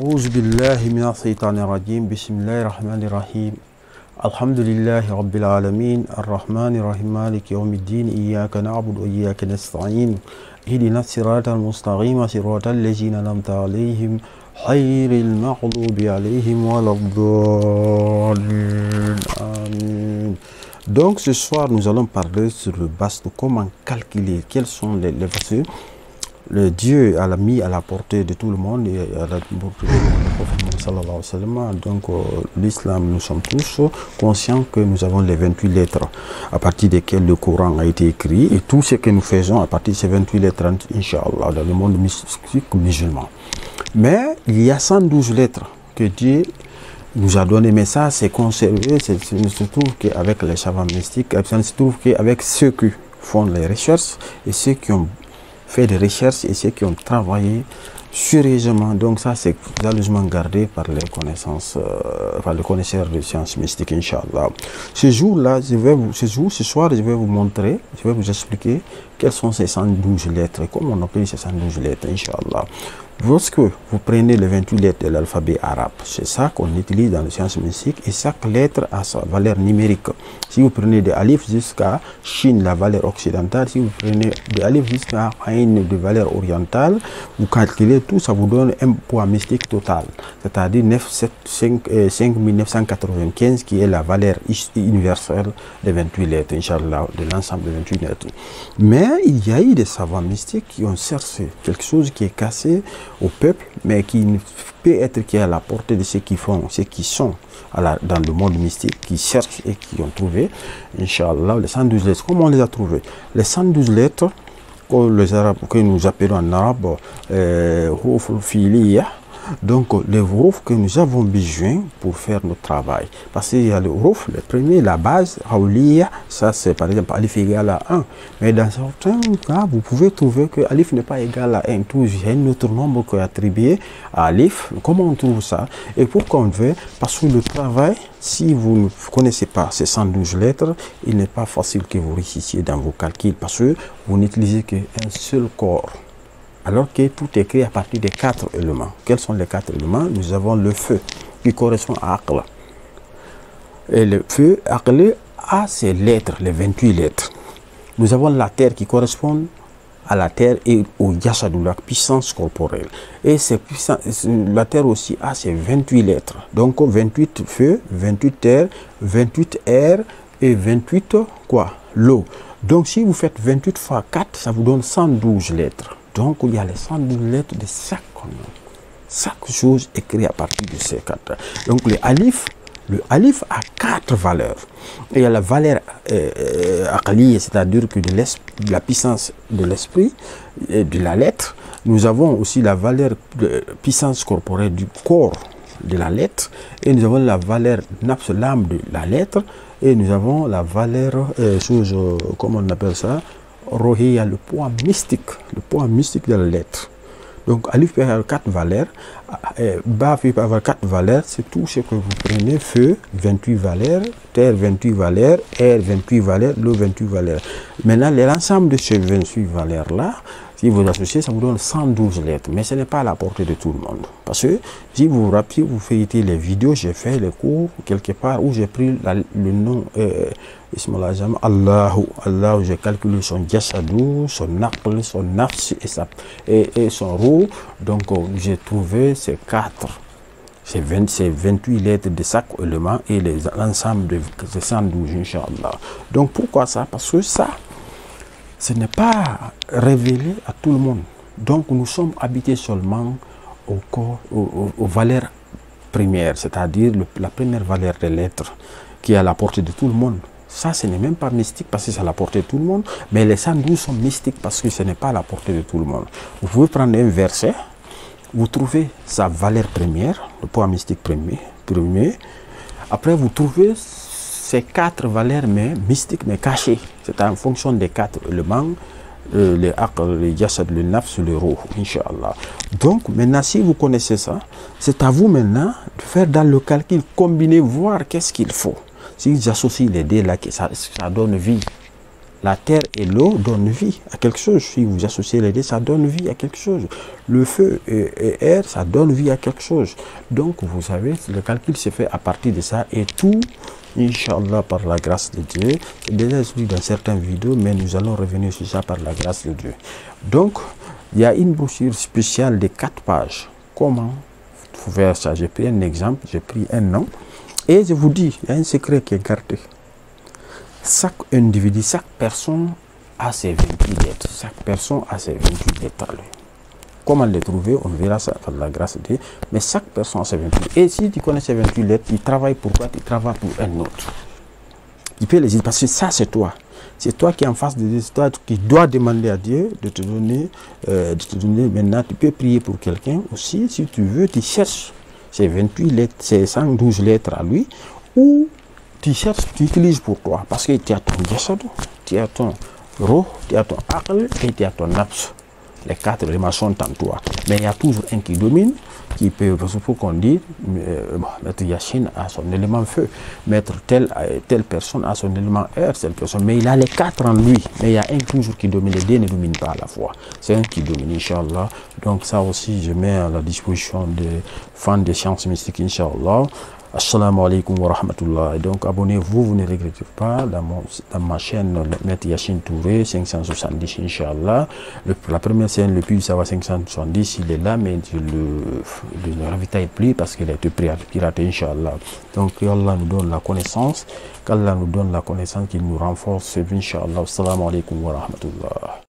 أعوذ بالله من الشيطان الرجيم بسم الله الرحمن الرحيم الحمد لله رب العالمين الرحمن الرحيم مالك يوم الدين إياك نعبد وإياك نستعين اهدنا الصراط المستقيم صراط الذين أنعمت عليهم غير المغضوب عليهم ولا الضالين آمين. Donc ce soir nous allons parler sur le bas de comment calculer quels sont les versets. Le Dieu a mis à la portée de tout le monde et à la portée du prophète sallallahu alayhi wa sallam. Donc l'islam, nous sommes tous conscients que nous avons les 28 lettres à partir desquelles le Coran a été écrit et tout ce que nous faisons à partir de ces 28 lettres, Inch'Allah, dans le monde mystique musulman. Mais il y a 112 lettres que Dieu nous a donné, mais ça c'est conservé, ne se trouve qu'avec les savants mystiques, ça ne se trouve qu'avec ceux qui font les recherches et ceux qui ont fait des recherches et ceux qui ont travaillé sérieusement. Donc ça c'est jalousement gardé par les connaissances, par les connaisseurs de sciences mystiques, Inch'Allah. Ce jour-là, ce soir, je vais vous montrer, je vais vous expliquer quelles sont ces 112 lettres et comment on appelle ces 112 lettres, Inch'Allah. Lorsque vous prenez les 28 lettres de l'alphabet arabe, c'est ça qu'on utilise dans les sciences mystiques et chaque lettre a sa valeur numérique. Si vous prenez de alif jusqu'à Shin, la valeur occidentale, si vous prenez de alif jusqu'à Ain, de valeur orientale, vous calculez tout, ça vous donne un poids mystique total, c'est-à-dire 5995 qui est la valeur universelle des 28 lettres, Inch'Allah, de l'ensemble des 28 lettres. Mais il y a eu des savants mystiques qui ont cherché quelque chose qui est cassé au peuple, mais qui ne peut être qu'à la portée de ceux qui font, ceux qui sont dans le monde mystique, qui cherchent et qui ont trouvé, Inch'Allah, les 112 lettres. Comment on les a trouvées? Les 112 lettres que nous appelons en arabe huruf al-fi'liya. Donc les huruf que nous avons besoin pour faire notre travail, parce qu'il y a le huruf, le premier, la base, hawliya, ça c'est par exemple alif égale à 1, mais dans certains cas vous pouvez trouver que alif n'est pas égal à 1, tout il y a un autre nombre qui est attribué à alif. Comment on trouve ça et pourquoi on veut? Parce que le travail, si vous ne connaissez pas ces 112 lettres, il n'est pas facile que vous réussissiez dans vos calculs, parce que vous n'utilisez qu'un seul corps, alors que tout est créé à partir des 4 éléments. Quels sont les 4 éléments? Nous avons le feu qui correspond à Aql. Et le feu, Aql, a ses lettres, les 28 lettres. Nous avons la terre qui correspond à la terre et au Yashadou, la puissance corporelle. Et la terre aussi a ses 28 lettres. Donc 28 feu, 28 terre, 28 air et 28 quoi? L'eau. Donc si vous faites 28 fois 4, ça vous donne 112 lettres. Donc il y a les 112 lettres de chaque chose écrite à partir de ces 4. Donc le alif a 4 valeurs. Il y a la valeur aqliya, c'est-à-dire que de la puissance de l'esprit, de la lettre. Nous avons aussi la valeur de puissance corporelle du corps de la lettre. Et nous avons la valeur nafs, l'âme de la lettre. Et nous avons la valeur, comment on appelle ça? Rohiya, le poids mystique de la lettre. Donc alif peut avoir 4 valeurs, ba peut avoir 4 valeurs, c'est tout ce que vous prenez. Feu 28 valeurs, terre 28 valeurs, air 28 valeurs, l'eau 28 valeurs. Maintenant l'ensemble de ces 28 valeurs là, si vous associez, ça vous donne 112 lettres, mais ce n'est pas à la portée de tout le monde, parce que si vous rappelez, vous faites les vidéos, j'ai fait les cours quelque part où j'ai pris le nom Allahu, j'ai calculé son Yashadou, son Aql, son Nafs et son Ruh. Donc j'ai trouvé ces 28 lettres de chaque élément et l'ensemble de ces 112, Inch'Allah. Donc pourquoi ça? Parce que ça, ce n'est pas révélé à tout le monde. Donc nous sommes habités seulement aux valeurs primaires, c'est-à-dire la première valeur des lettres qui est à la portée de tout le monde. Ça, ce n'est même pas mystique parce que c'est à la portée de tout le monde, mais les 112 sont mystiques parce que ce n'est pas à la portée de tout le monde. Vous pouvez prendre un verset, vous trouvez sa valeur première, le poids mystique premier. Après, vous trouvez ces 4 valeurs mais mystiques, mais cachées. C'est en fonction des 4 éléments, le Aql, le Yashad, le Nafs, le Ruh, Inch'Allah. Donc, maintenant, si vous connaissez ça, c'est à vous maintenant de faire dans le calcul, combiner, voir qu'est-ce qu'il faut. Si j'associe les deux là, ça donne vie. La terre et l'eau donnent vie à quelque chose. Si vous associez les deux, ça donne vie à quelque chose. Le feu et air, ça donne vie à quelque chose. Donc, vous savez, le calcul se fait à partir de ça et tout, Inch'Allah, par la grâce de Dieu. C'est déjà expliqué dans certaines vidéos, mais nous allons revenir sur ça par la grâce de Dieu. Donc, il y a une brochure spéciale de 4 pages. Comment faire ça? J'ai pris un exemple, j'ai pris un nom. Et je vous dis, il y a un secret qui est gardé. Chaque individu, chaque personne a ses 28 lettres. Chaque personne a ses 28 lettres. Comment les trouver? On verra ça par la grâce de Dieu. Mais chaque personne a ses 28. Et si tu connais ces 28 lettres, il travaille pour toi, tu travailles pour un autre. Il peut les dire parce que ça, c'est toi. C'est toi qui es en face de Dieu, c'est toi qui dois demander à Dieu de te donner maintenant. Tu peux prier pour quelqu'un aussi. Si tu veux, tu cherches ces 28 lettres, ces 112 lettres à lui, ou tu cherches, tu utilises pour toi, parce que tu as ton jasad, tu as ton roh, tu as ton aql et tu as ton nafs. Les 4 éléments sont en toi. Mais il y a toujours un qui domine, qui peut, pour qu'on dise, Maître Yacine a son élément feu, Maître telle personne a son élément air, telle personne, mais il a les 4 en lui. Mais il y a un toujours qui domine, les 2 ne dominent pas à la fois. C'est un qui domine, Inch'Allah. Donc ça aussi, je mets à la disposition des fans des sciences mystiques, Inch'Allah. Assalamu alaikum wa rahmatullah. Donc abonnez-vous, vous ne regrettez pas, dans ma chaîne Maître Yacine Touré 570, Inch'Allah. La première scène, le puits ça va 570, il est là, mais je le ravitaille plus parce qu'il a été piraté, Inch'Allah. Donc qu'Allah nous donne la connaissance, qu'Allah nous donne la connaissance, qu'il nous renforce, Inch'Allah. Assalamu alaikum wa rahmatullah.